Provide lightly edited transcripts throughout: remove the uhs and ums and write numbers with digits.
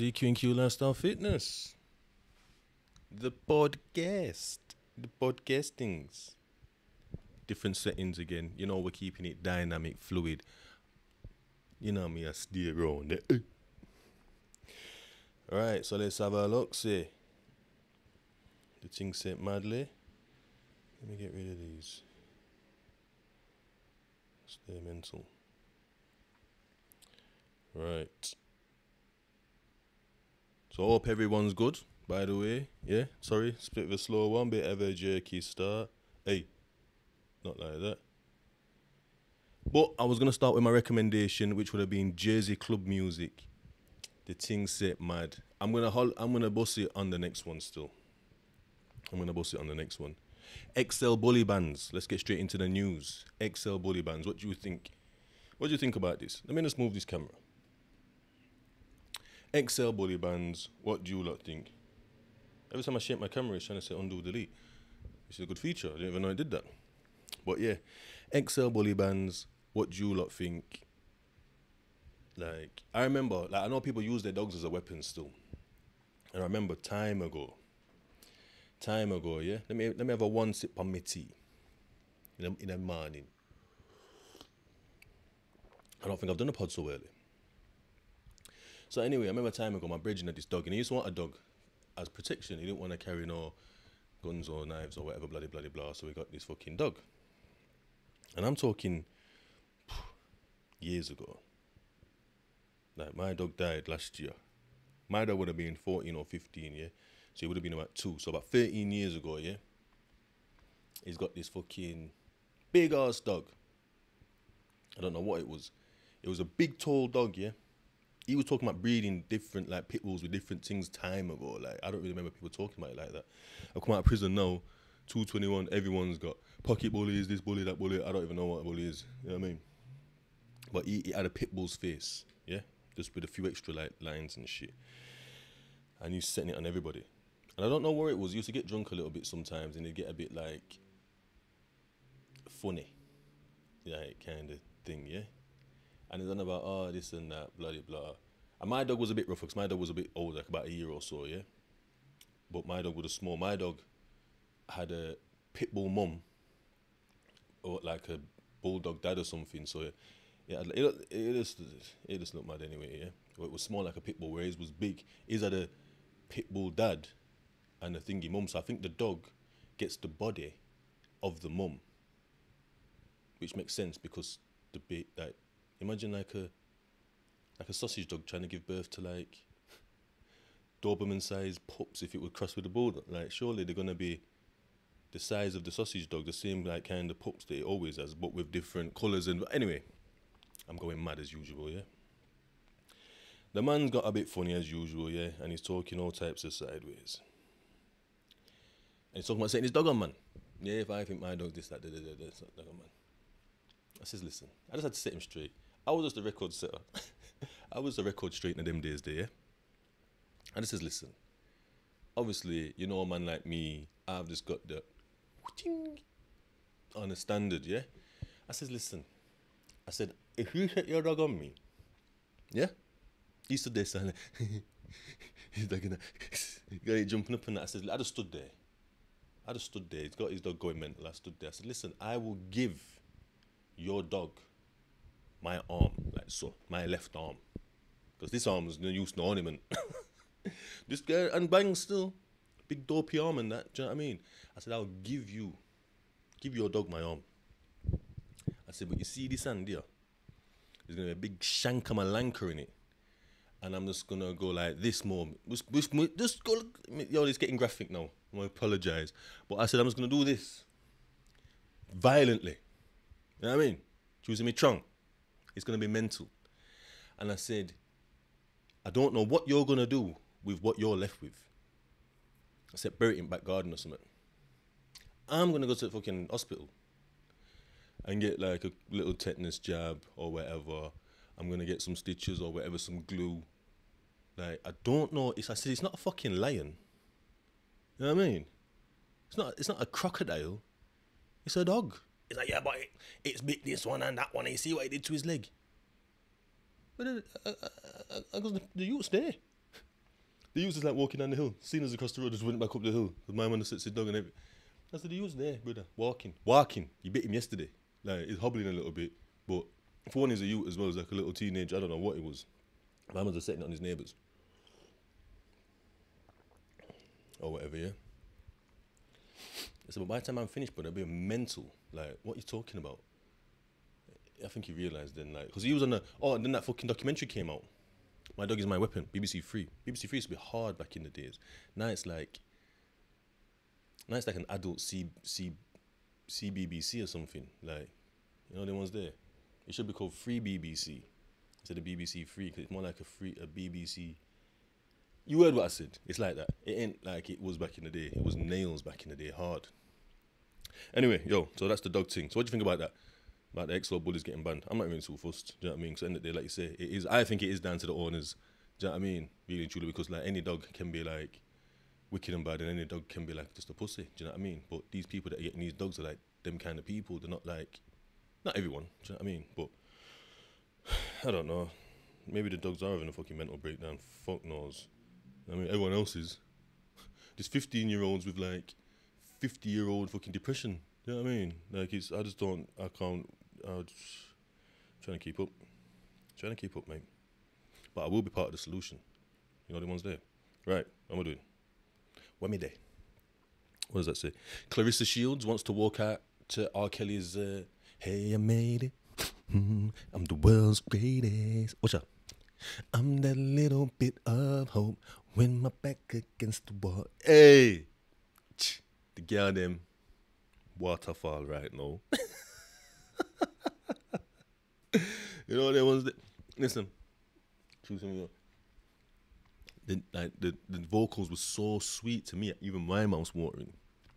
GQ&Q Lifestyle Fitness. The podcast. The podcastings. Different settings again. You know, we're keeping it dynamic, fluid. You know me, I stay around there. Alright, so let's have a look, see. The thing set madly. Let me get rid of these. Stay mental. Right. So I hope everyone's good, by the way. Yeah, sorry, split of a slow one, bit of a jerky start. Hey, not like that. But I was going to start with my recommendation, which would have been Jersey Club Music. The thing set mad. I'm gonna boss it on the next one still. XL bully bands. Let's get straight into the news. XL bully bands. What do you think? What do you think about this? Let me just move this camera. XL bully bands. What do you lot think? Every time I shake my camera, it's trying to say undo delete. Which is a good feature. I didn't even know I did that. But yeah, XL bully bands. What do you lot think? Like, I remember, I know people use their dogs as a weapon still. And I remember time ago, yeah. Let me have a one sip on my tea in the morning. I don't think I've done a pod so early. So anyway, I remember time ago, my brethren had this dog, and he used to want a dog as protection. He didn't want to carry no guns or knives or whatever, bloody blah. So we got this fucking dog. And I'm talking years ago. Like, my dog died last year. My dog would have been 14 or 15, yeah? So he would have been about 2. So about 13 years ago, yeah? He's got this fucking big-ass dog. I don't know what it was. It was a big, tall dog, yeah? He was talking about breeding different, like, pit bulls with different things time ago. Like, I don't really remember people talking about it like that. I've come out of prison now, 221, everyone's got pocket bullies, this bully, that bully. I don't even know what a bully is. You know what I mean? But he had a pit bull's face, yeah? Just with a few extra like lines and shit. And he's setting it on everybody. And I don't know where it was. He used to get drunk a little bit sometimes and he'd get a bit like funny. Like kind of thing, yeah? And he's on about, oh, this and that, blah, blah, blah. And my dog was a bit rougher because my dog was a bit older, like about a year or so, yeah? But my dog was small. My dog had a pit bull mum or like a bulldog dad or something, so yeah, it just looked mad anyway, yeah? Well, it was small like a pit bull, where his was big. His had a pit bull dad and a thingy mum, so I think the dog gets the body of the mum, which makes sense because the bit, like, imagine like a sausage dog trying to give birth to like Doberman-sized pups if it would cross with a bulldog. Like, surely they're gonna be the size of the sausage dog, the same like kind of pups that it always has, but with different colours and anyway. I'm going mad as usual, yeah? The man's got a bit funny as usual, yeah? And he's talking all types of sideways. And he's talking about setting his dog on, man. Yeah, if I think my dog this, that, it's not dog on, man. I says, listen, I just had to set him straight. I was just the record setter. I was the record straightener them days there, yeah? I just says, listen, obviously, you know a man like me, I've just got the on a standard, yeah? I says, listen, I said, if you set your dog on me, yeah? He stood there silent. He's like, he's jumping up and that. I said, I just stood there. He's got his dog going mental. I stood there. I said, listen, I will give your dog my arm, like so, my left arm. Because this arm is no use, no ornament. This guy, and bang still. Big dopey arm and that. Do you know what I mean? I said, I'll give your dog my arm. I said, but you see this hand here? There's going to be a big shanker-malanker in it. And I'm just going to go like this more. Just go, yo, it's getting graphic now. I apologise. But I said, I'm just going to do this. Violently. You know what I mean? Choosing me trunk. It's going to be mental. And I said, I don't know what you're going to do with what you're left with. I said, bury it in back garden or something. I'm going to go to the fucking hospital and get like a little tetanus jab or whatever. I'm going to get some stitches or whatever, some glue. Like, I don't know. I said, it's not a fucking lion. You know what I mean? It's not a crocodile. It's a dog. It's like, yeah, but it's bit this one and that one. And you see what it did to his leg? But I got the youth's there. The youths is like walking down the hill. Seen us across the road, just went back up the hill. Cause my man just sits his dog and everything. I said, the youths there, brother, walking. You bit him yesterday. Like, he's hobbling a little bit, but for one, he's a youth as well. He's like a little teenager. I don't know what it was. My man was just setting it on his neighbours. Or whatever, yeah. So, but by the time I'm finished, brother, I'll be mental. Like, what are you talking about? I think he realised then, like, because he was on the, and then that fucking documentary came out. My Dog Is My Weapon, BBC Three. BBC Three used to be hard back in the days. Now it's like an adult CBBC or something. Like, you know the ones there? It should be called Free BBC instead of BBC Three, because it's more like a BBC. You heard what I said. It's like that. It ain't like it was back in the day. It was nails back in the day, hard. Anyway, so that's the dog thing. So what do you think about that? About the XO bullies getting banned? I'm not really too fussed. Do you know what I mean? Because at the end of the day, like you say, it is. I think it is down to the owners. Do you know what I mean? Really and truly, because like any dog can be like wicked and bad, and any dog can be like just a pussy. Do you know what I mean? But these people that are getting these dogs are like them kind of people. They're not like, not everyone. Do you know what I mean? But I don't know. Maybe the dogs are having a fucking mental breakdown. Fuck knows. I mean, everyone else is. There's 15-year-olds with like 50-year-old fucking depression. You know what I mean? Like, I can't, I'm trying to keep up. Mate. But I will be part of the solution. You know the ones there? Right, what am I doing? What am I there? What does that say? Clarissa Shields wants to walk out to R. Kelly's, hey, I made it. I'm the world's greatest. Watch out. I'm that little bit of hope when my back against the wall. Hey! The girl them waterfall right now. You know there was listen. The vocals were so sweet to me, even my mouth's watering.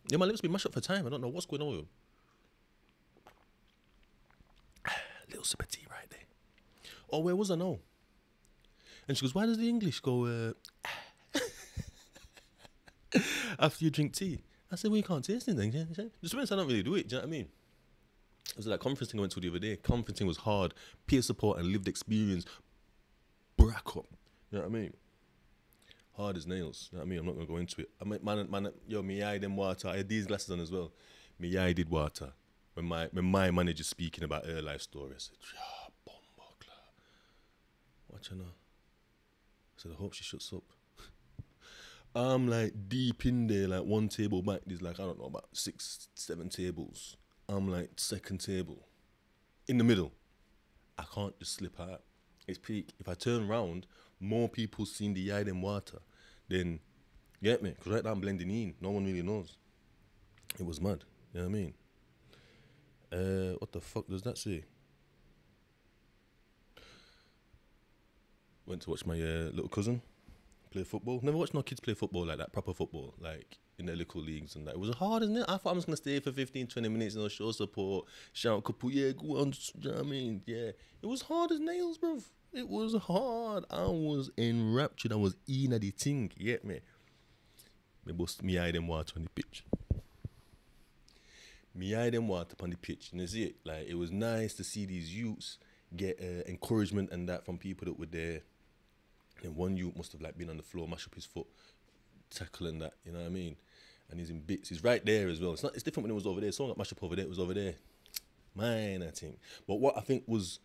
Yeah, my lips be mashed up for time. I don't know what's going on with them. Little sip of tea right there. Oh, where was I now? And she goes, why does the English go after you drink tea? I said, well, you can't taste anything. Just means I don't really do it. Do you know what I mean? It was that conference thing I went to the other day. Conferencing was hard. Peer support and lived experience. Brack up. You know what I mean? Hard as nails. You know what I mean? I'm not going to go into it. I mean, man, me eye them water. I had these glasses on as well. Me eye did water. When my manager's speaking about her life story, I said, bomba, watch her now. I said, I hope she shuts up. I'm like deep in there, like one table back. There's like, I don't know, about 6, 7 tables. I'm like second table. In the middle. I can't just slip out. It's peak. If I turn around, more people seen the eye than water. Then, get me? Because right now I'm blending in. No one really knows. It was mad. You know what I mean? What the fuck does that say? Went to watch my little cousin play football. Never watched no kids play football like that, proper football, like in their local leagues and that. It was hard, isn't it? I thought I was going to stay for 15, 20 minutes, you know, show support, shout, couple, yeah, go on, you know what I mean? Yeah. It was hard as nails, bruv. It was hard. I was enraptured. I was in at the thing, you get me? Me bust me eye them water on the pitch. Me eye them water on the pitch, and you see it? Like, it was nice to see these youths get encouragement and that from people that were there. And one youth must have like been on the floor, mash up his foot, tackling that, you know what I mean? And he's in bits. He's right there as well. It's different when it was over there. Someone got mashed up over there. It was over there. Mine, I think. But what I think was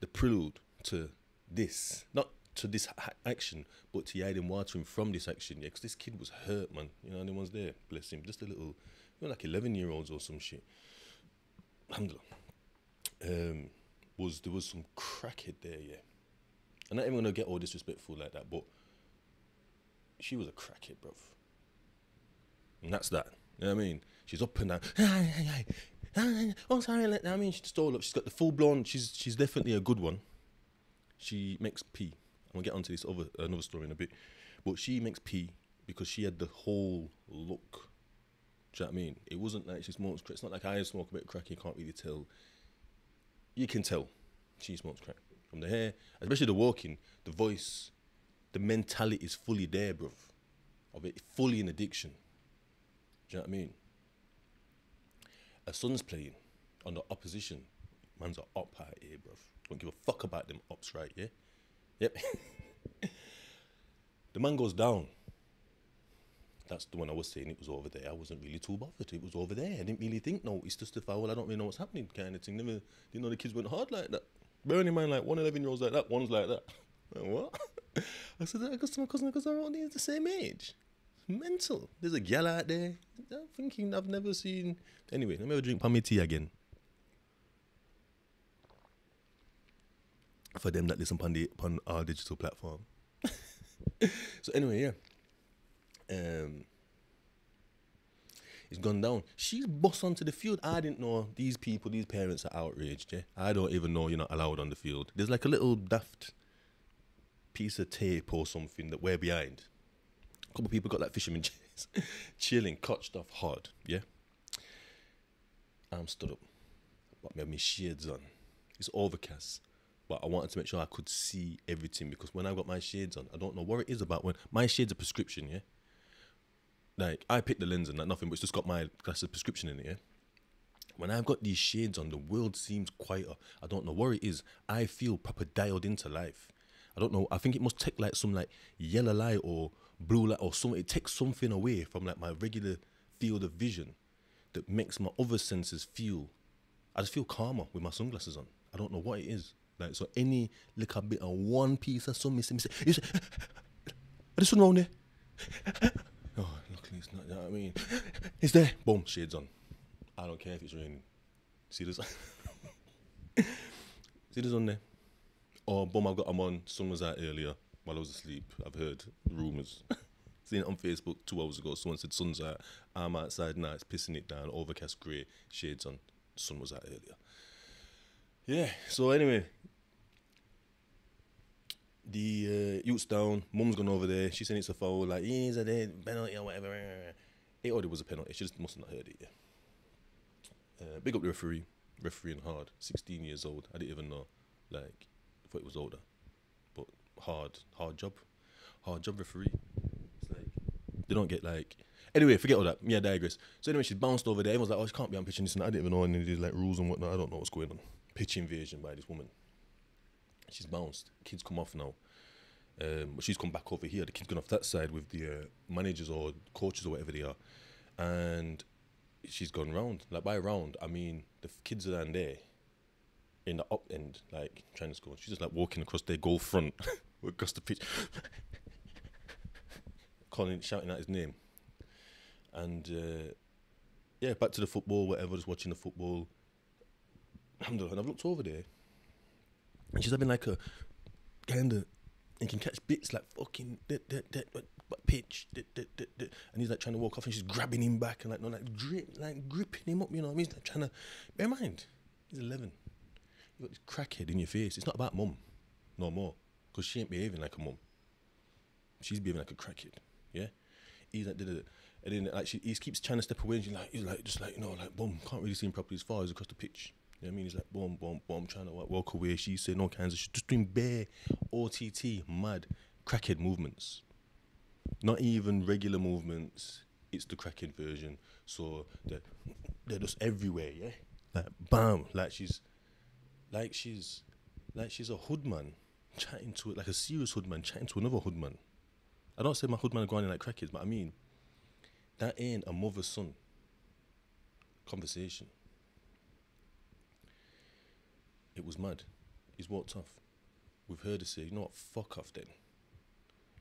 the prelude to this, not to this action, but to hiding watering from this action, yeah, because this kid was hurt, man. You know, and the ones there, bless him, just a little, you know, like 11-year-olds or some shit. Alhamdulillah. There was some crackhead there, yeah. I'm not even going to get all disrespectful like that, but she was a crackhead, bruv. And that's that. You know what I mean? She's up and down. Oh, sorry. I mean, she stole up. She's got the full-blown. She's definitely a good one. She makes pee. I'm going to get onto this another story in a bit. But she makes pee because she had the whole look. Do you know what I mean? It wasn't like she smokes crack. It's not like I smoke a bit of crack. You can't really tell. You can tell she smokes crack. From the hair, especially the walking, the voice, the mentality is fully there, bruv. Of it, fully in addiction. Do you know what I mean? Her son's playing on the opposition. Man's an op out here, bruv. Don't give a fuck about them ops, right, yeah? Yep. The man goes down. That's the one I was saying. It was over there. I wasn't really too bothered. It was over there. I didn't really think, no, it's just a foul. I don't really know what's happening, kind of thing. Never didn't know the kids went hard like that. Bearing in mind, like 11-year-olds like that, one's like that. Like, what? I said that because my cousin, because they're all the same age. Mental. There's a gal out there. I'm thinking I've never seen. Anyway, let me have a drink palmy tea again. For them that listen upon our digital platform. So anyway, yeah. It's gone down. She's bust onto the field. I didn't know these people, these parents are outraged, yeah? I don't even know you're not allowed on the field. There's like a little daft piece of tape or something that we're behind. A couple of people got like fisherman chairs, chilling, cotched off hard, yeah? I'm stood up, but I have my shades on. It's overcast, but I wanted to make sure I could see everything, because when I've got my shades on, I don't know what it is about when my shades are prescription, yeah? Like, I picked the lens and that, nothing, but it's just got my glasses prescription in it, yeah? When I've got these shades on, the world seems quieter. I don't know what it is. I feel proper dialed into life. I don't know. I think it must take like some like yellow light or blue light or something. It takes something away from like my regular field of vision that makes my other senses feel. I just feel calmer with my sunglasses on. I don't know what it is. Like, so any little bit of one piece of sun missing, you say, there's sun around there. Oh, luckily it's not. You know what I mean? It's there. Boom, shades on. I don't care if it's raining. See this? See this on there? Oh, boom, I've got them on. Sun was out earlier while I was asleep. I've heard rumours. Seen it on Facebook 2 hours ago. Someone said sun's out. I'm outside now. It's pissing it down. Overcast grey. Shades on. Sun was out earlier. Yeah. So anyway, the youth's down. Mum's gone over there. She's saying it's a foul. Like, yeah, it's a dead penalty or whatever. It already was a penalty. She just must have not heard it. Yeah. Big up the referee. Refereeing hard. 16 years old. I didn't even know. Like, I thought it was older. But hard job. Hard job referee. It's like, they don't get like... Anyway, forget all that. Yeah, digress. So anyway, she's bounced over there. Everyone's like, oh, she can't be on pitching this. And I didn't even know any of these like rules and whatnot. I don't know what's going on. Pitch invasion by this woman. She's bounced. Kids come off now. But she's come back over here. The kid's gone off that side with the managers or coaches or whatever they are. And she's gone round. Like, by round, I mean, the kids are down there in the up end, like, trying to score. She's just like walking across their goal front, across the pitch, shouting out his name. And, yeah, back to the football, whatever, just watching the football. And I've looked over there, and she's having like a kind of, and can catch bits like fucking pitch, and he's like trying to walk off, and she's grabbing him back and like gripping him up, you know what I mean? He's like trying to, bear in mind, he's 11. You got this crackhead in your face. It's not about mum, no more, because she ain't behaving like a mum. She's behaving like a crackhead, yeah. He's like, and then like he keeps trying to step away, and he's like, just like, you know, like boom, can't really see him properly as far as across the pitch. You know what I mean? He's like, boom, boom, boom, trying to walk away. She's saying all kinds of shit, just doing bare OTT, mad, crackhead movements. Not even regular movements. It's the crackhead version. So they're just everywhere, yeah? Like, bam, like she's a hoodman chatting to, like a serious hoodman chatting to another hoodman. I don't say my hoodman are going like crackheads, but I mean, that ain't a mother-son conversation. It was mad. He's walked off. We've heard her say, you know what, fuck off then.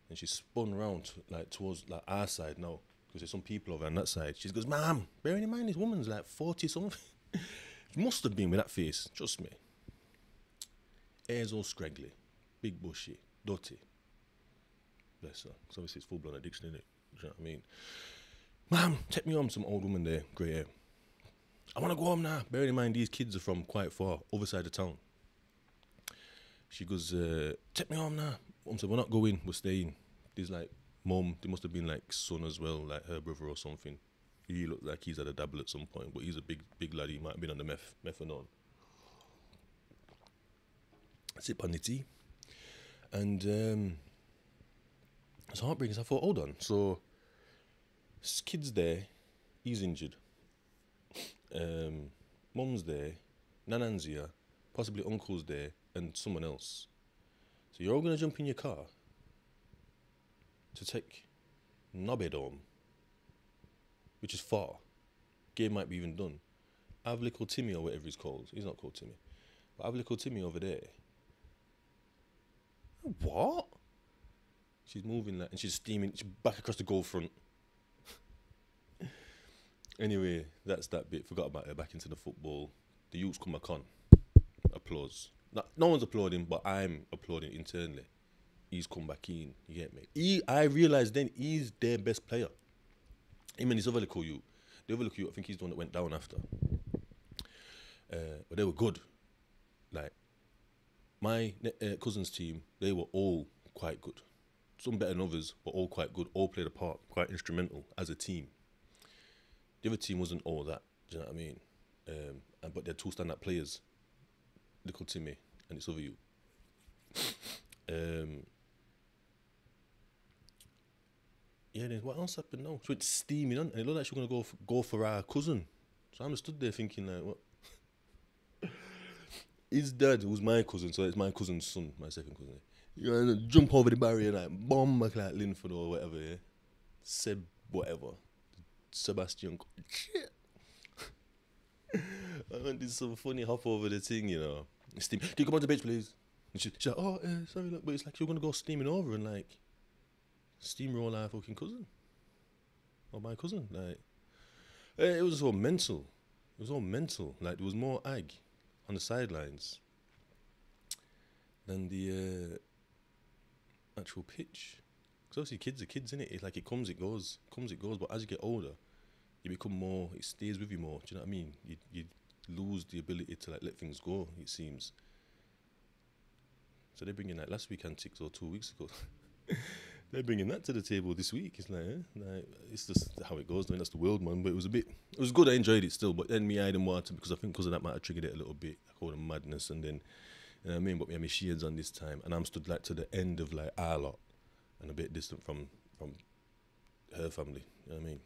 And she spun round towards like our side now, because there's some people over on that side. She goes, ma'am, bearing in mind this woman's like 40 something. She must have been with that face, trust me. Hair's all scraggly, big bushy, dirty. Bless her. Because obviously it's full blown addiction, innit? Do you know what I mean? Ma'am, take me home, some old woman there, grey hair. I want to go home now. Bearing in mind, these kids are from quite far, other side of town. She goes, take me home now. Mum said, we're not going, we're staying. There's like, mum, there must have been like son as well, like her brother or something. He looked like he's had a dabble at some point, but he's a big lad. He might have been on the methanol. Sip on the tea. And it's heartbreaking. So I thought, hold on. So, this kid's there, he's injured. Mum's there, Nanan's here, possibly uncle's there, and someone else. So you're all going to jump in your car to take knobhead home which is far. Game might be even done. I have little Timmy or whatever he's called. He's not called Timmy. But I have little Timmy over there. What? She's moving like, and she's steaming. She's back across the goal front. Anyway, that's that bit. Forgot about her. Back into the football. The youths come back on. Applause. No one's applauding, but I'm applauding internally. He's come back in. You get me? I realised then he's their best player. Him and this other little youth. The other little youth, I think he's the one that went down after. But they were good. Like, my cousin's team, they were all quite good. Some better than others, but all quite good. All played a part, quite instrumental as a team. The other team wasn't all that. Do you know what I mean? But they're two stand-up players. Little Timmy and this other you. Yeah, then what else happened now? So it's steaming on, and it looked like she was gonna go for our cousin. So I'm stood there thinking like, what? His dad was my cousin, so it's my cousin's son, my second cousin. You know, jump over the barrier like bomb back like Linford or whatever. Yeah, said whatever. Sebastian. Shit. I did some funny hop over the thing, you know. Steam. Can you come on the bench, please? And she's like, oh, sorry, look, but it's like you're gonna go steaming over and like steamroll our fucking cousin or my cousin. Like, it was all mental. It was all mental. Like there was more ag on the sidelines than the actual pitch. Because obviously kids are kids, innit? It's like it comes, it goes. But as you get older, you become more, it stays with you more. Do you know what I mean? You lose the ability to like let things go, it seems. So they're bringing like last week antics or 2 weeks ago. They're bringing that to the table this week. It's like it's just how it goes. I mean, that's the world, man. But it was good. I enjoyed it still. But then me, I didn't want to because I think because of that might have triggered it a little bit. I call it madness. And then, you know what I mean? But me had my shades on this time. And I'm stood like to the end of like our lot and a bit distant from her family. You know what I mean?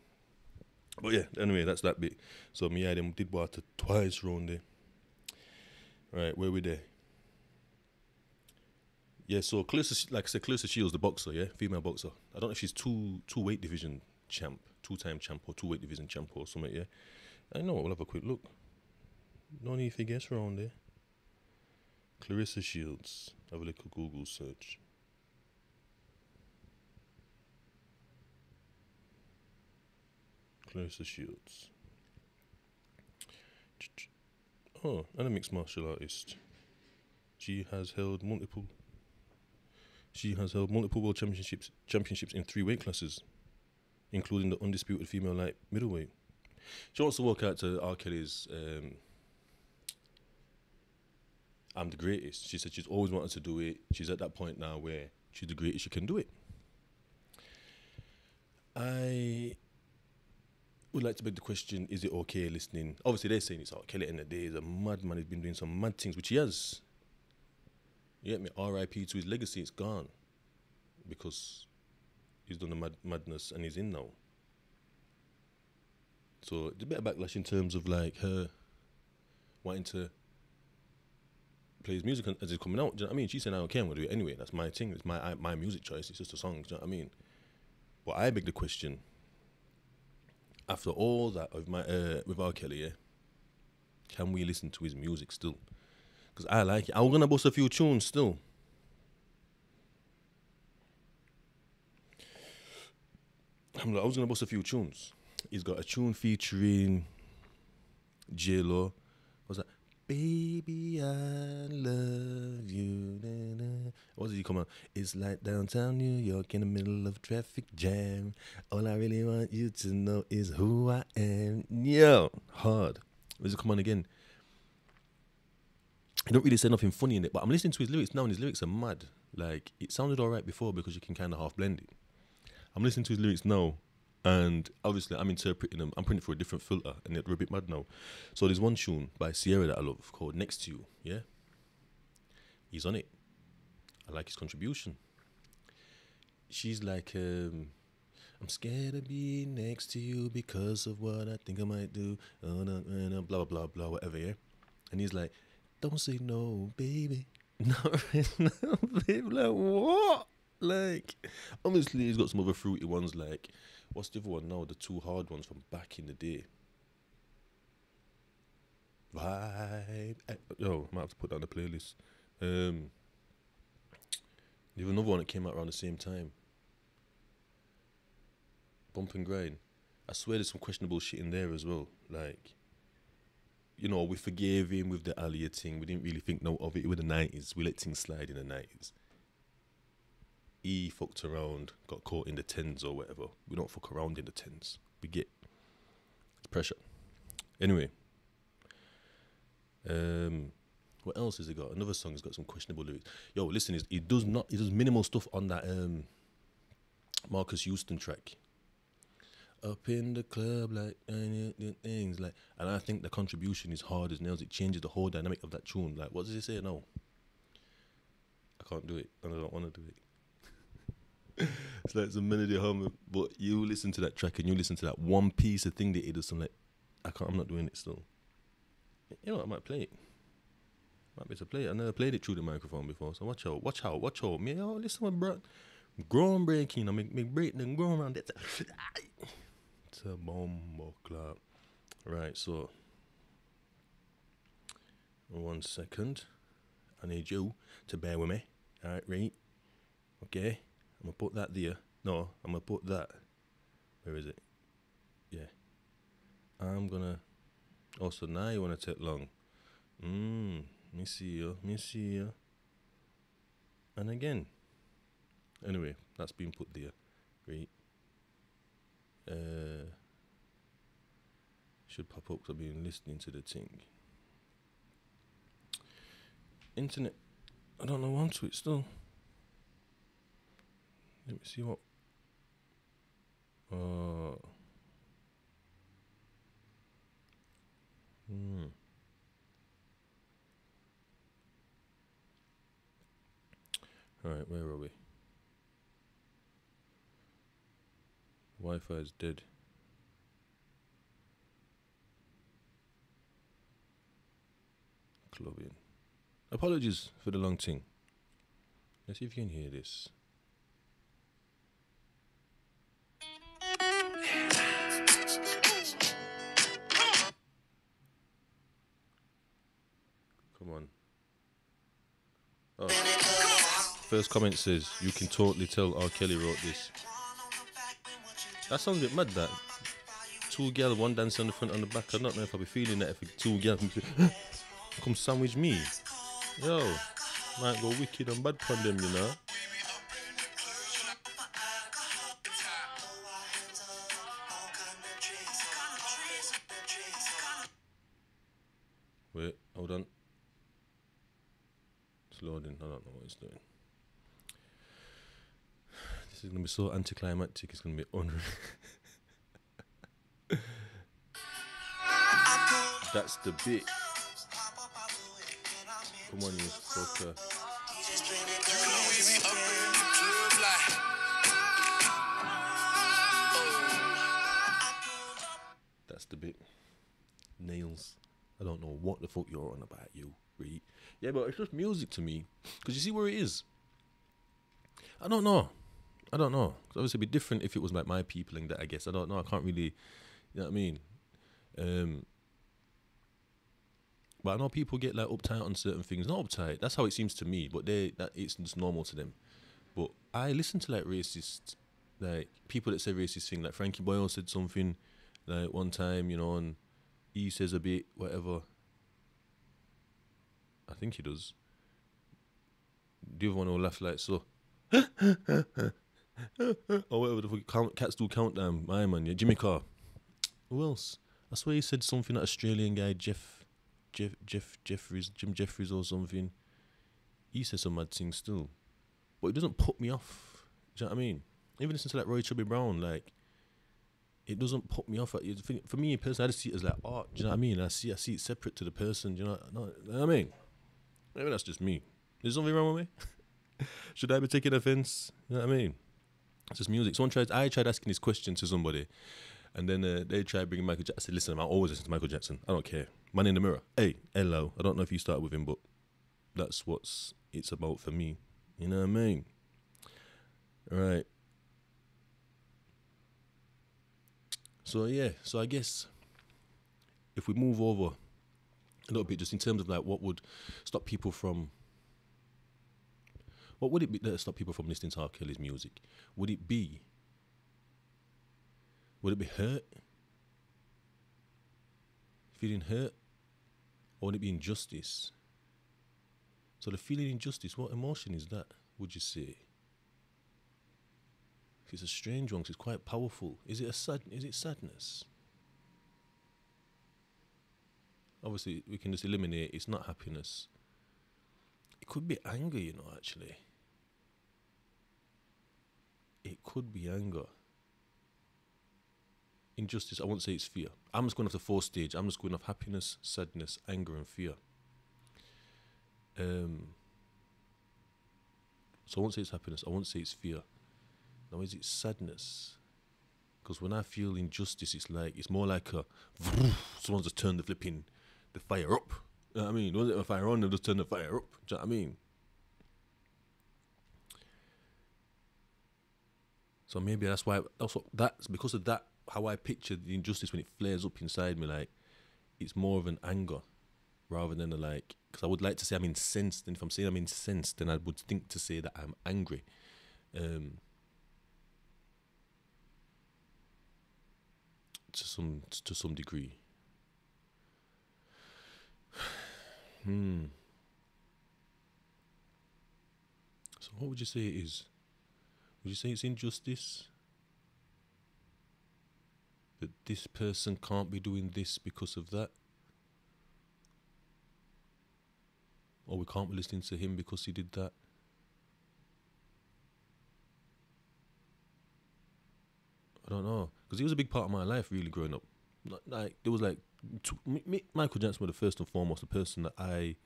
But yeah, anyway, that's that bit. So me, I did water twice round there. Right, where we there? Yeah, so Clarissa, like I said, Clarissa Shields, the boxer, yeah, female boxer. I don't know if she's two weight division champ, 2-time champ or 2 weight division champ or something, yeah. I know, we'll have a quick look. No need to guess around there. Clarissa Shields, have a little Google search. Clarissa Shields. Oh, and a mixed martial artist. She has held multiple world championships in 3 weight classes, including the undisputed female light middleweight. She also walked out to R. Kelly's I'm the greatest. She said she's always wanted to do it. She's at that point now where she's the greatest, she can do it. I would like to beg the question, is it okay listening? Obviously they're saying it's R. Kelly in the day. He's a madman, he's been doing some mad things, which he has. You get me? R.I.P. to his legacy, it's gone. Because he's done the madness and he's in now. So there's a bit of backlash in terms of like her wanting to play his music as it's coming out. Do you know what I mean? She's saying I don't care, I'm gonna do it anyway. That's my thing. It's my music choice. It's just a song. Do you know what I mean? But I beg the question. After all that with R. Kelly, yeah, can we listen to his music still? Because I like it. I'm gonna bust a few tunes still. I was gonna bust a few tunes. He's got a tune featuring J-Lo. What's that? Baby, I love you. What did he come on? It's like downtown New York in the middle of a traffic jam. All I really want you to know is who I am. Yo, hard. Where's it come on again? I don't really say nothing funny in it, but I'm listening to his lyrics now, and his lyrics are mad. Like, it sounded alright before because you can kind of half blend it. I'm listening to his lyrics now, and obviously I'm interpreting them. I'm putting it through a different filter, and they're a bit mad now. So there's one tune by Ciara that I love called Next to You, yeah? He's on it. I like his contribution. She's like, I'm scared of being next to you because of what I think I might do. Blah, blah, blah, blah, whatever, yeah? And he's like, don't say no, baby. No, baby. Like, what? Like, obviously, he's got some other fruity ones like, What's the other one? No, the two hard ones from back in the day. Vibe. Yo, I might have to put that on the playlist. There's another one that came out around the same time. Bump and Grind. I swear there's some questionable shit in there as well. Like, you know, we forgave him with the Alia thing. We didn't really think no of it with the 90s. We let things slide in the 90s. He fucked around, got caught in the 10s or whatever. We don't fuck around in the 10s. We get it's pressure. Anyway. What else has he got? Another song has got some questionable lyrics. Yo, listen, he does minimal stuff on that Marcus Houston track. Up in the club, like things like, and I think the contribution is hard as nails. It changes the whole dynamic of that tune. Like, what does he say? No, I can't do it, and I don't want to do it. It's like some melody hum, but you listen to that track and you listen to that one piece of thing that he does. I'm like, I'm not doing it still. You know what, I might play it. Might be to play it. I never played it through the microphone before, so watch out. Me, oh, listen, bro. Groundbreaking. I make break and go around that. It's a bomb club. Right, so 1 second. I need you to bear with me. Alright, right. Okay. I'm gonna put that there. No, I'm gonna put that. Where is it? Yeah. I'm gonna. Oh, so now you wanna take long. Me see you. And again. Anyway, that's been put there. Right. Should pop up because I've been listening to the thing. Internet. I don't know onto it still. Let me see what. Alright, where are we? Wi-Fi is dead. Clubbing. Apologies for the long thing. Let's see if you can hear this. Come on. Oh. First comment says, you can totally tell R.Kelly wrote this. That sounds a bit mad, that. Two girls, one dance on the front and the back. I don't know if I'll be feeling that if two girls come sandwich me. Yo, might go wicked and bad for them, you know. Wait, hold on. It's loading. I don't know what it's doing. This is going to be so anticlimactic. It's going to be unreal. That's the bit. Come on, you fucker. That's the bit. Nails. I don't know what the fuck you're on about, you. Right? Yeah, but it's just music to me. Because you see where it is? I don't know. Obviously, it'd be different if it was like my peopling that, I guess. I don't know. I can't really, you know what I mean? But I know people get like uptight on certain things. Not uptight. That's how it seems to me. But it's just normal to them. But I listen to like racist, like people that say racist things. Like Frankie Boyle said something like one time, you know, and he says a bit whatever. I think he does. The other one will laugh like so. Or whatever the fuck. Cats do countdown. My man, yeah. Jimmy Carr. Who else? I swear he said something, that Australian guy, Jim Jeffries or something. He says some mad things still. But it doesn't put me off. Do you know what I mean? Even listening to like Roy Chubby Brown, like, it doesn't put me off. For me personally, I just see it as like art. Do you know what I mean? I see it separate to the person. Do you know what I mean? Maybe that's just me. Is something wrong with me? Should I be taking offense? You know what I mean? It's just music. I tried asking this question to somebody, and then they tried bringing Michael Jackson. I said, listen, I always listen to Michael Jackson. I don't care. Man in the Mirror. Hey, hello. I don't know if you started with him, but that's what it's about for me. You know what I mean? Right. So yeah, so I guess if we move over a little bit, just in terms of like what would stop people from, what would it be that stop people from listening to R. Kelly's music? Would it be hurt? Feeling hurt? Or would it be injustice? So the feeling injustice, what emotion is that, would you say? It's a strange one, 'cause it's quite powerful. Is it sadness? Obviously, we can just eliminate it's not happiness. It could be anger, you know, actually. It could be anger. Injustice, I won't say it's fear. I'm just going off the 4 stage. I'm just going off happiness, sadness, anger, and fear. So I won't say it's happiness. I won't say it's fear. Now, is it sadness? Because when I feel injustice, it's more like someone's just turned the fire up. You know what I mean? Wasn't it a fire on? They just turn the fire up. Do you know what I mean? So maybe that's because of that, how I picture the injustice when it flares up inside me, like, it's more of an anger rather than because I would like to say I'm incensed, and if I'm saying I'm incensed, then I would think to say that I'm angry. To some degree. So what would you say it is? Would you say it's injustice? That this person can't be doing this because of that? Or we can't be listening to him because he did that? I don't know. Because he was a big part of my life, really, growing up. There was Michael Jackson was the first and foremost the person that I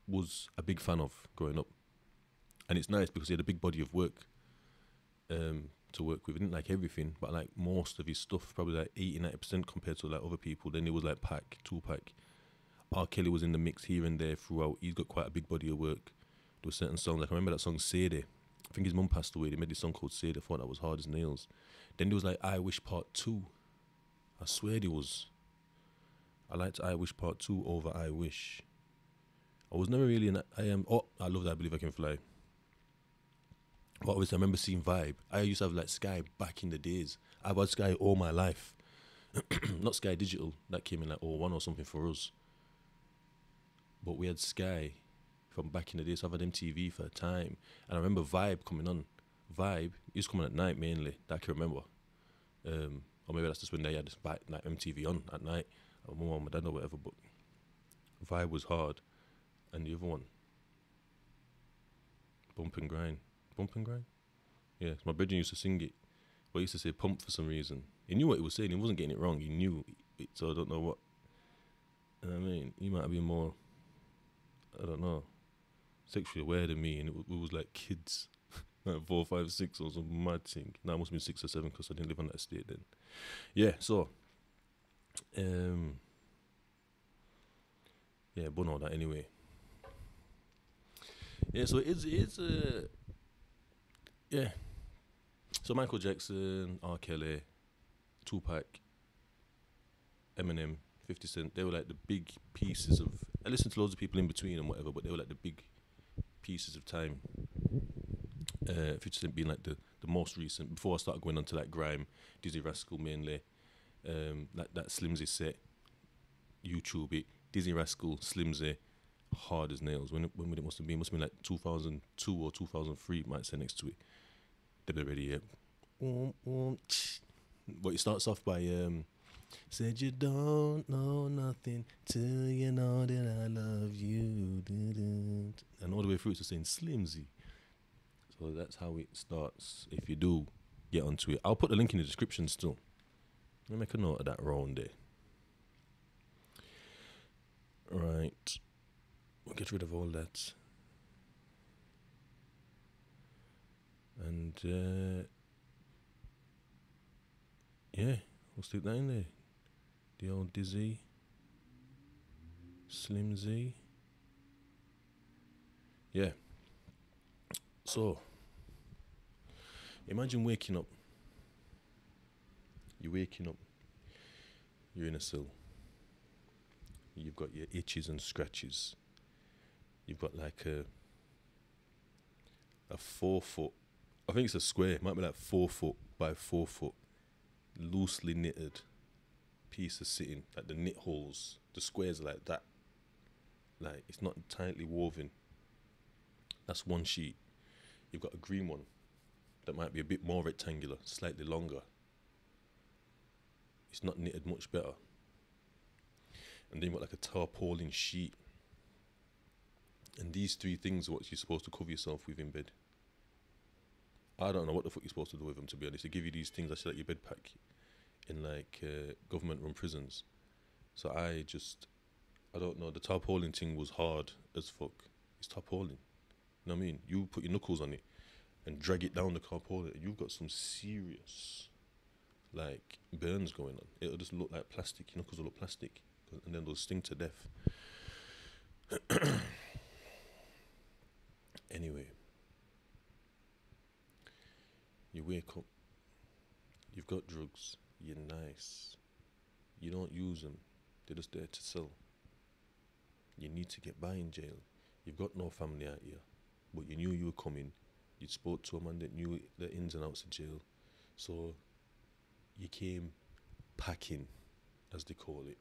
was a big fan of growing up. And it's nice because he had a big body of work to work with. I didn't like everything, but I like most of his stuff, probably like 80-90% compared to like other people. Then it was like Tupac. R. Kelly was in the mix here and there throughout. He's got quite a big body of work. There were certain songs, like I remember that song Sadie. I think his mum passed away. They made this song called Sadie. I thought that was hard as nails. Then there was like I Wish Part 2. I swear there was. I liked I Wish Part 2 over I Wish. I was never really I love that I Believe I Can Fly. But obviously I remember seeing Vibe. I used to have like Sky back in the days. I've had Sky all my life. Not Sky Digital. That came in like 01 or something for us. But we had Sky from back in the days. So I've had MTV for a time. And I remember Vibe coming on. Vibe used to come on at night mainly. That I can remember. Or maybe that's just when they had this like MTV on at night. Or my mum, my dad or whatever. But Vibe was hard. And the other one, Bump and Grind. Bump and Grind? Yeah, my brother used to sing it. But he used to say pump for some reason. He knew what he was saying. He wasn't getting it wrong. He knew it. So I don't know what. You know what I mean? He might have been more, I don't know, sexually aware than me. And it was like kids. Like 4, 5, 6 or some mad thing. Now it must have been 6 or 7 because I didn't live on that estate then. Yeah, so. Yeah, but no, that anyway. Yeah, so it's yeah. So Michael Jackson, R. Kelly, Tupac, Eminem, 50 Cent, they were like the big pieces of, I listened to loads of people in between and whatever, but they were like the big pieces of time. 50 Cent being like the most recent, before I started going on to like grime, Dizzee, Rascal mainly, like that Slimzee set, YouTube it, Dizzee, Rascal, Slimzee, hard as nails. When it must have been like 2002 or 2003, might say next to it. They're ready, yeah. But it starts off by said you don't know nothing till you know that I love you. And all the way through it's saying Slimzee. So that's how it starts. If you do get onto it, I'll put the link in the description still. Let me make a note of that round there. Right. We'll get rid of all that. And yeah, we'll stick that in there. The old Dizzee, Slimzee. Yeah. So, imagine waking up. You're waking up You're in a cell. You've got your itches and scratches. You've got like a 4 foot, I think it's a square, it might be like 4 foot by 4 foot, loosely knitted piece of sitting, like the knit holes, the squares are like that. Like, it's not tightly woven. That's one sheet. You've got a green one that might be a bit more rectangular, slightly longer. It's not knitted much better. And then you've got like a tarpaulin sheet. And these 3 things are what you're supposed to cover yourself with in bed. I don't know what the fuck you're supposed to do with them, to be honest. They give you these things that's like your bed pack in like government-run prisons. So I don't know. The tarpaulin thing was hard as fuck. It's tarpaulin. You know what I mean? You put your knuckles on it and drag it down the tarpaulin, and you've got some serious like burns going on. It'll just look like plastic. Your knuckles will look plastic, and then they'll sting to death. Anyway, you wake up, you've got drugs, you're nice, you don't use them, they're just there to sell. You need to get by in jail. You've got no family out here, but you knew you were coming. You spoke to a man that knew the ins and outs of jail, so you came packing, as they call it.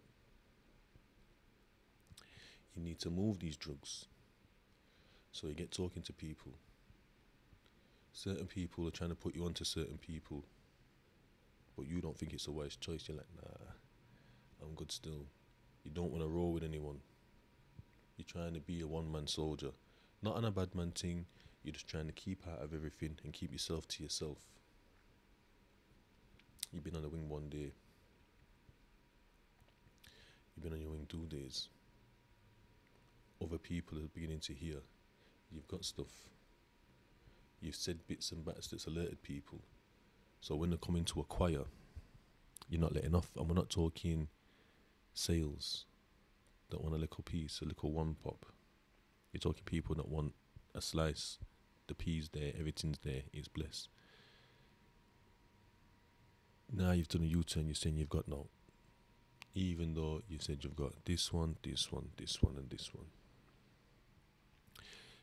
You need to move these drugs. So you get talking to people. Certain people are trying to put you onto certain people, but you don't think it's a wise choice. You're like, nah, I'm good still. You don't want to roll with anyone. You're trying to be a one-man soldier. Not on a bad man thing. You're just trying to keep out of everything and keep yourself to yourself. You've been on the wing one day. You've been on your wing 2 days. Other people are beginning to hear. You've got stuff. You've said bits and bats that's alerted people. So when they're coming to acquire, you're not letting off. And we're not talking sales that want a little piece, a little one pop. You're talking people that want a slice. The pea's there, everything's there, it's blessed. Now you've done a U-turn, you're saying you've got no. Even though you said you've got this one, this one, this one, and this one.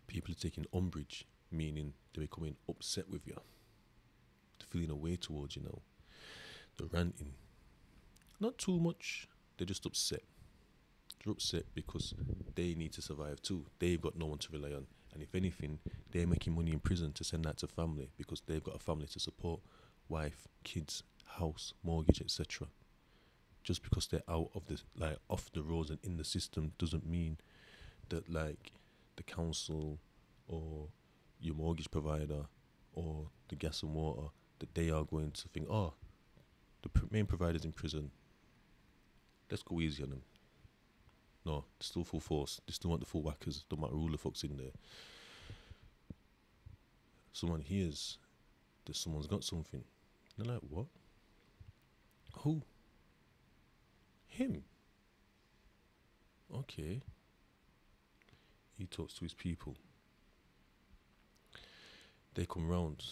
People are taking umbrage, meaning they're becoming upset with you. They're feeling a way towards you now. They're ranting. Not too much, they're just upset. They're upset because they need to survive too. They've got no one to rely on. And if anything, they're making money in prison to send that to family because they've got a family to support. Wife, kids, house, mortgage, etc. Just because they're out of the, like, off the roads and in the system doesn't mean that, like, the council or your mortgage provider or the gas and water, that they are going to think, oh, the main provider's in prison, let's go easy on them. No, they're still full force. They still want the full whackers. Don't matter who the fuck's in there. Someone hears that someone's got something. They're like, what? Who? Him? Okay. He talks to his people. They come round.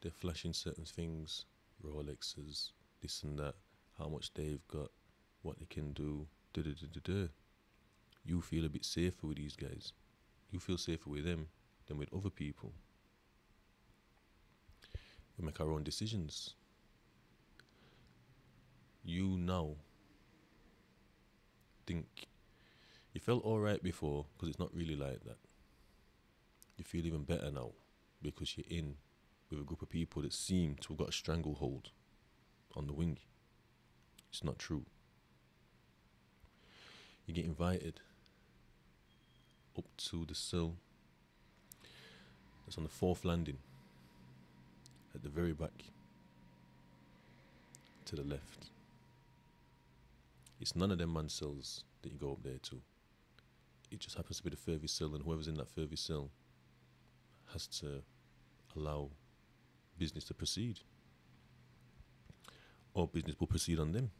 They're flashing certain things. Rolexes, this and that. How much they've got. What they can do. Da-da-da-da-da. You feel a bit safer with these guys. You feel safer with them than with other people. We make our own decisions. You now think you felt alright before because it's not really like that. You feel even better now because you're in with a group of people that seem to have got a stranglehold on the wing. It's not true. You get invited up to the cell that's on the 4th landing at the very back to the left. It's none of them man cells that you go up there to. It just happens to be the furthest cell, and whoever's in that furthest cell has to allow business to proceed, or business will proceed on them.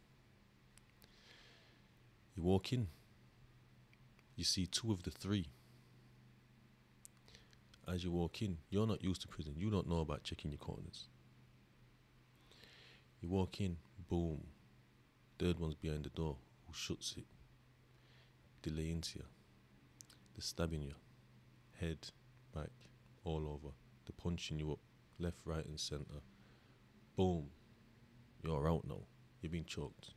You walk in, you see 2 of the 3. As you walk in, you're not used to prison. You don't know about checking your corners. You walk in, boom. third one's behind the door, who shuts it, delaying to you, they're stabbing you, head, back, all over, they're punching you up, left, right and centre. Boom, you're out now, you've been choked.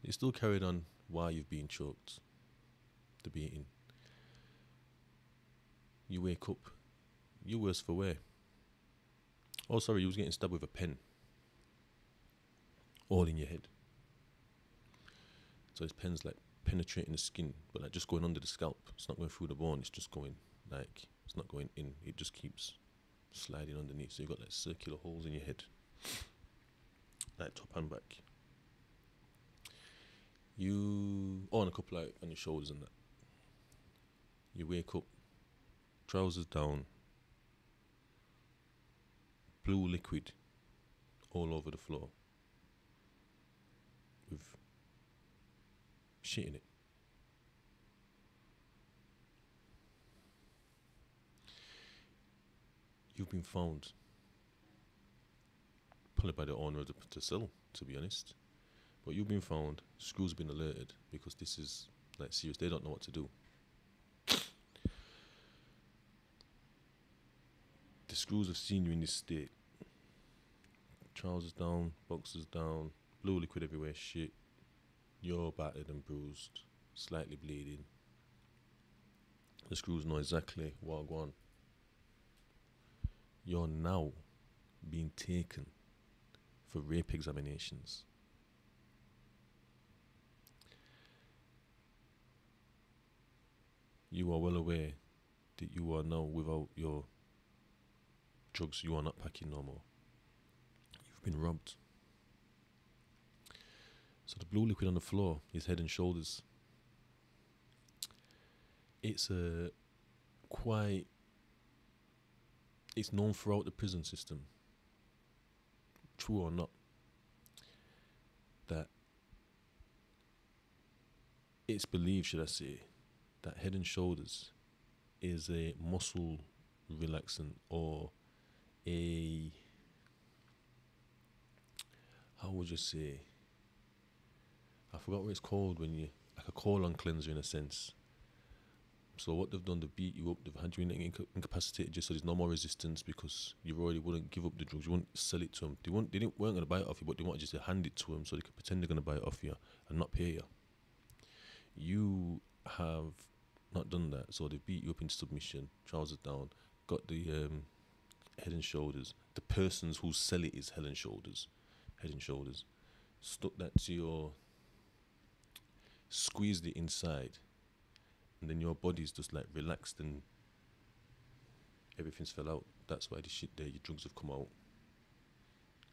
You still carried on while you've been choked, the beating. You wake up, you're worse for wear. Oh sorry, you was getting stabbed with a pen. All in your head. So this pen's like penetrating the skin, but like just going under the scalp. It's not going through the bone, it's just going like, it's not going in, it just keeps sliding underneath. So you've got like circular holes in your head, like top and back. And a couple like on your shoulders and that. You wake up, trousers down, blue liquid all over the floor with shit in it. You've been found, probably by the owner of the cell, to be honest. But you've been found, Screw's been alerted, because this is like serious, they don't know what to do. The Screws have seen you in this state. Trousers down, boxers down, blue liquid everywhere, shit. You're battered and bruised, slightly bleeding. The Screws know exactly what going on. You're now being taken for rape examinations. You are well aware that you are now without your drugs, you are not packing no more. You've been robbed. So the blue liquid on the floor is Head and Shoulders. It's it's known throughout the prison system, true or not, that it's believed, should I say, that Head and Shoulders is a muscle relaxant, or how would you say, I forgot what it's called, when you, like a colon cleanser in a sense. So what they've done, they've beat you up, they've had you incapacitated just so there's no more resistance, because you already wouldn't give up the drugs, you wouldn't sell it to them. They weren't going to buy it off you, but they wanted just to hand it to them so they could pretend they're going to buy it off you and not pay you. You have not done that, so they beat you up into submission, trousers down, got the Head and Shoulders. The persons who sell it is Head and Shoulders, stuck that to your, squeezed it inside, and then your body's just like relaxed and everything's fell out. That's why the shit there, your drugs have come out.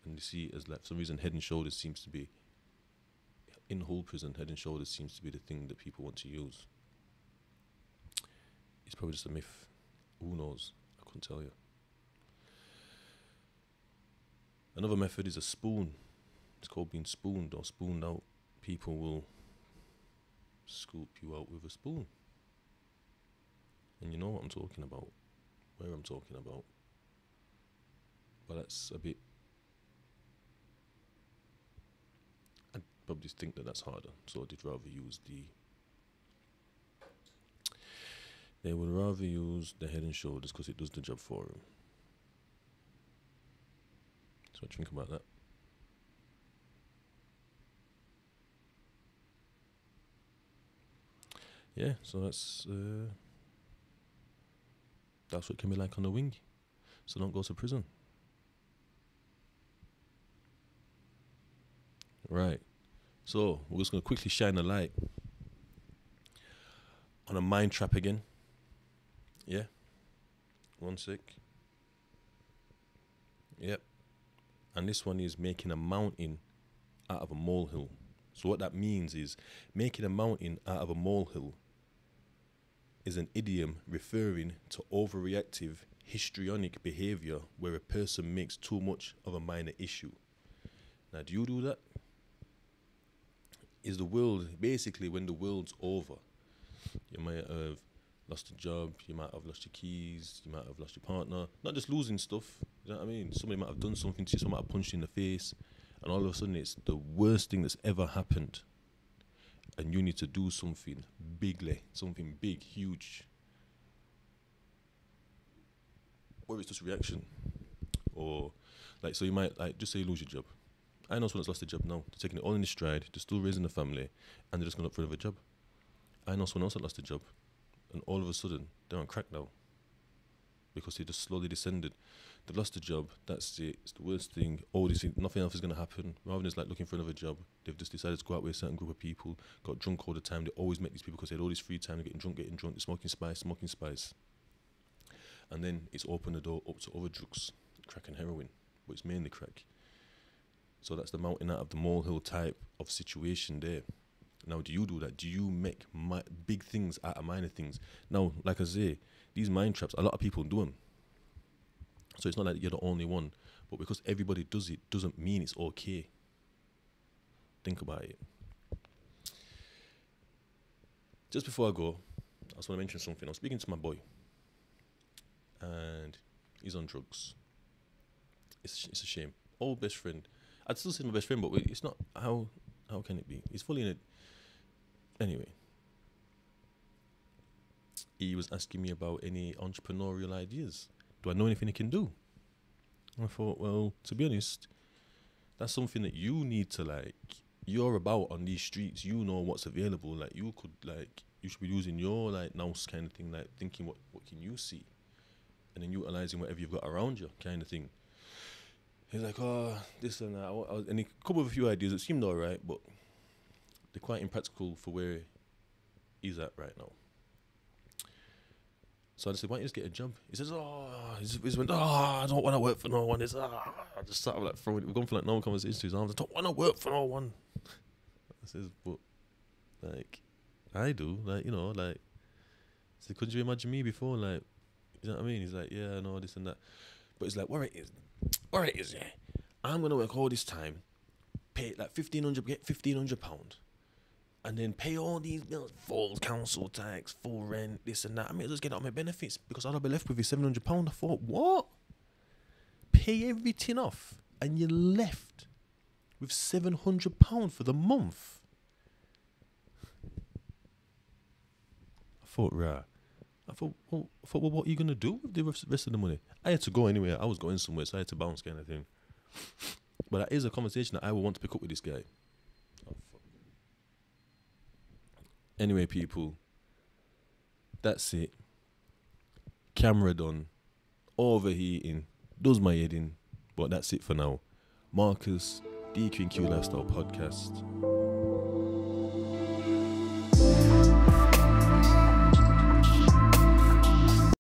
And you see it as like, for some reason, Head and Shoulders seems to be, in Hull prison, Head and Shoulders seems to be the thing that people want to use. It's probably just a myth. Who knows? I couldn't tell you. Another method is a spoon. It's called being spooned or spooned out. People will scoop you out with a spoon. And you know what I'm talking about, where I'm talking about. But that's a bit, I'd probably think that that's harder, so they'd rather use they would rather use the Head and Shoulders because it does the job for them. So what do you think about that? Yeah, so that's what it can be like on the wing. So don't go to prison. Right. So we're just going to quickly shine a light on a mind trap again. Yeah. One sec. Yep. And this one is making a mountain out of a molehill. So what that means is making a mountain out of a molehill is an idiom referring to overreactive histrionic behavior where a person makes too much of a minor issue. Now, do you do that? Is the world, basically when the world's over, you might have lost a job, you might have lost your keys, you might have lost your partner, not just losing stuff, you know what I mean? Somebody might have done something to you, somebody might have punched you in the face, and all of a sudden it's the worst thing that's ever happened, and you need to do something something big, huge, or it's just reaction, or like, so you might, like, just say you lose your job. I know someone that's lost their job now, they're taking it all in their stride, they're still raising a family, and they're just going up for another job. I know someone else that lost their job, and all of a sudden they're on crack now because they just slowly descended. They lost the job, that's it, it's the worst thing. Oh, they think nothing else is going to happen. Rather than just like looking for another job, they've just decided to go out with a certain group of people, got drunk all the time. They always met these people because they had all this free time, they're getting drunk, they're smoking spice. And then it's opened the door up to other drugs, crack and heroin, but it's mainly crack. So that's the mountain out of the molehill type of situation there. Now, do you do that? Do you make big things out of minor things? Now, like I say, these mind traps, a lot of people do them. So it's not like you're the only one. But because everybody does it, doesn't mean it's okay. Think about it. Just before I go, I just want to mention something. I was speaking to my boy, and he's on drugs. It's a shame. Old best friend. I'd still say my best friend, but it's not. How can it be? He's fully in it. Anyway, he was asking me about any entrepreneurial ideas. Do I know anything he can do? And I thought, well, to be honest, that's something that you need to, like, you're about on these streets. You know what's available. Like, you should be using your, like, nous kind of thing, like, thinking what can you see, and then utilizing whatever you've got around you, kind of thing. He's like, oh, this and that. And he come up with a few ideas that seemed alright, but they're quite impractical for where he's at right now. So I just said, why don't you just get a job? He says, he went, I don't want to work for no one. I just sort of like throwing it. We've gone for like normal conversations to his arms. I don't want to work for no one. I says, but, like, I do. Like, you know, like, so couldn't you imagine me before? Like, you know what I mean? He's like, yeah, I know, this and that. But it's like, all right, yeah. I'm going to work all this time, pay like £1,500, get £1,500, and then pay all these bills, full council tax, full rent, this and that. I mean, just get out my benefits because I'll be left with £700. I thought, what? Pay everything off and you're left with £700 for the month. I thought, right. I thought, well, what are you going to do with the rest of the money? I had to go anyway. I was going somewhere, so I had to bounce, kind of thing. But that is a conversation that I will want to pick up with this guy. Oh, fuck. Anyway, people, that's it. Camera done. Overheating. Does my head in. But that's it for now. Marcus, DQ&Q Lifestyle Podcast.